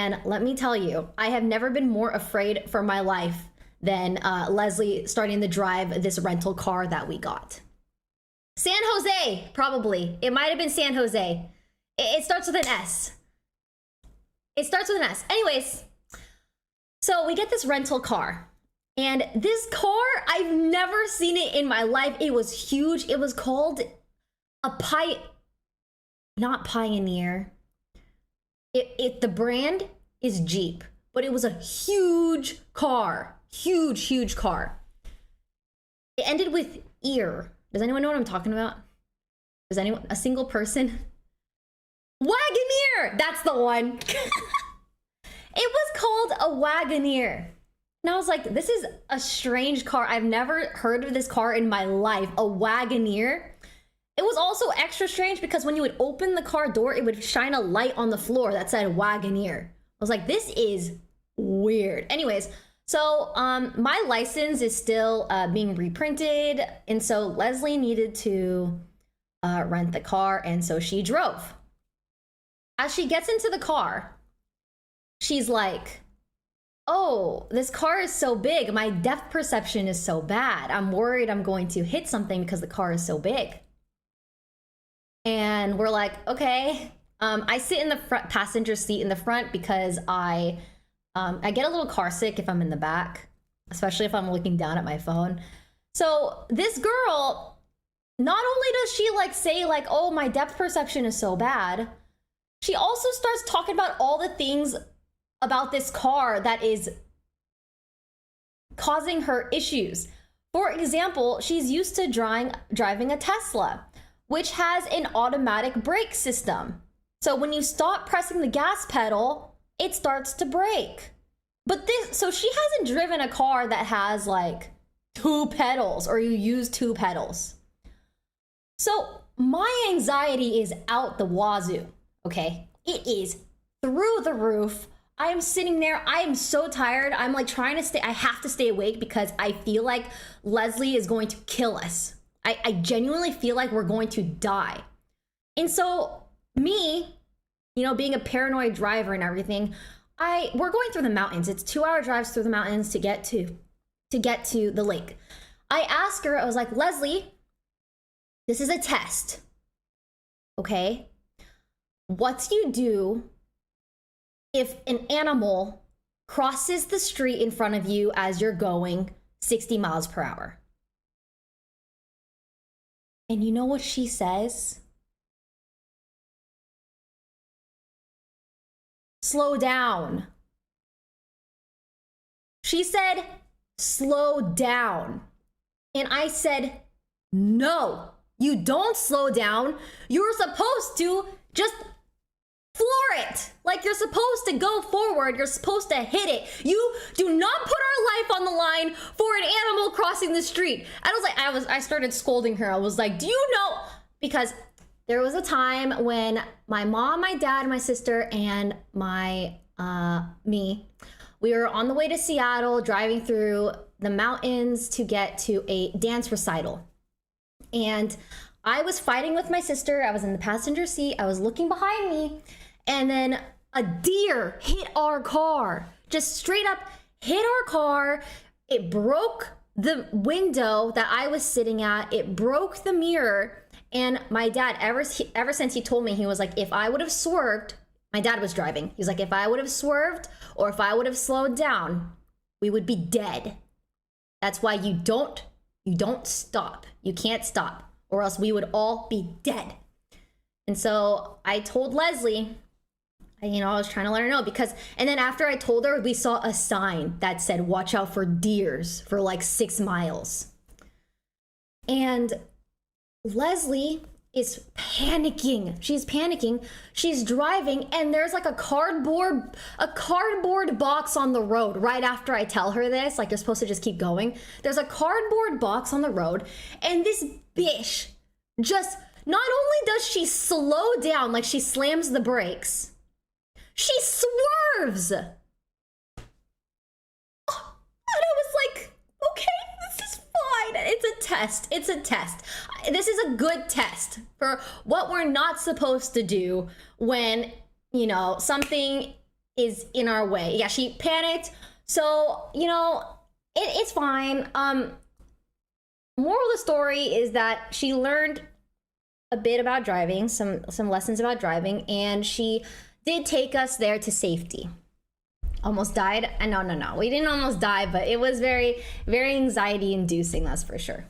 And let me tell you, I have never been more afraid for my life than Leslie starting to drive this rental car that we got. San Jose, probably. It might have been San Jose. It starts with an S. It starts with an S. Anyways, so we get this rental car. And this car, I've never seen it in my life. It was huge. It was called a not Pioneer. The brand is Jeep, but it was a huge car. Huge car. It ended with ear. Does anyone know what I'm talking about? Does anyone, a single person? Wagoneer! That's the one. It was called a Wagoneer. And I was like, this is a strange car. I've never heard of this car in my life, a Wagoneer. It was also extra strange because when you would open the car door, it would shine a light on the floor that said Wagoneer. I was like, this is weird. Anyways, so my license is still being reprinted. And so Leslie needed to rent the car. And so she drove. As she gets into the car, she's like, oh, this car is so big. My depth perception is so bad. I'm worried I'm going to hit something because the car is so big. And we're like, okay. I sit in the front passenger seat in the front because I get a little car sick if I'm in the back, especially if I'm looking down at my phone. So this girl, not only does she like say like, oh, my depth perception is so bad, she also starts talking about all the things about this car that is causing her issues. For example, she's used to driving a Tesla, which has an automatic brake system. So when you stop pressing the gas pedal, it starts to brake. But so she hasn't driven a car that has like 2 pedals or you use 2 pedals. So my anxiety is out the wazoo, okay? It is through the roof. I am sitting there, I am so tired. I'm like trying to I have to stay awake because I feel like Leslie is going to kill us. I genuinely feel like we're going to die. And so me, you know, being a paranoid driver and everything, we're going through the mountains. It's 2-hour drives through the mountains to get to the lake. I asked her, I was like, Leslie, this is a test, okay? What do you do if an animal crosses the street in front of you as you're going 60 miles per hour? And you know what she says? Slow down. She said, slow down. And I said, no, you don't slow down. You're supposed to just floor it. Like you're supposed to go forward. You're supposed to hit it. You do not put our life on the line for an animal crossing the street. I was like, I started scolding her. I was like, do you know? Because there was a time when my mom, my dad, my sister, and me, we were on the way to Seattle, driving through the mountains to get to a dance recital. And I was fighting with my sister. I was in the passenger seat. I was looking behind me. And then a deer hit our car, just straight up hit our car. It broke the window that I was sitting at. It broke the mirror. And my dad, ever since he told me, he was like, if I would have swerved, my dad was driving. He's like, if I would have swerved or if I would have slowed down, we would be dead. That's why you don't stop. You can't stop or else we would all be dead. And so I told Leslie, I was trying to let her know and then after I told her, we saw a sign that said, watch out for deers for like 6 miles. And Leslie is panicking. She's panicking. She's driving and there's like a cardboard box on the road right after I tell her this, like you're supposed to just keep going. There's a cardboard box on the road and this bitch just, not only does she slow down, like she slams the brakes, she swerves. And I was like, okay, this is fine. It's a test. It's a test. This is a good test for what we're not supposed to do when, something is in our way. Yeah, she panicked. So, you know, it's fine. Moral of the story is that she learned a bit about driving, some lessons about driving, and she did take us there to safety. Almost died. No, we didn't almost die, but it was very, very anxiety inducing, that's for sure.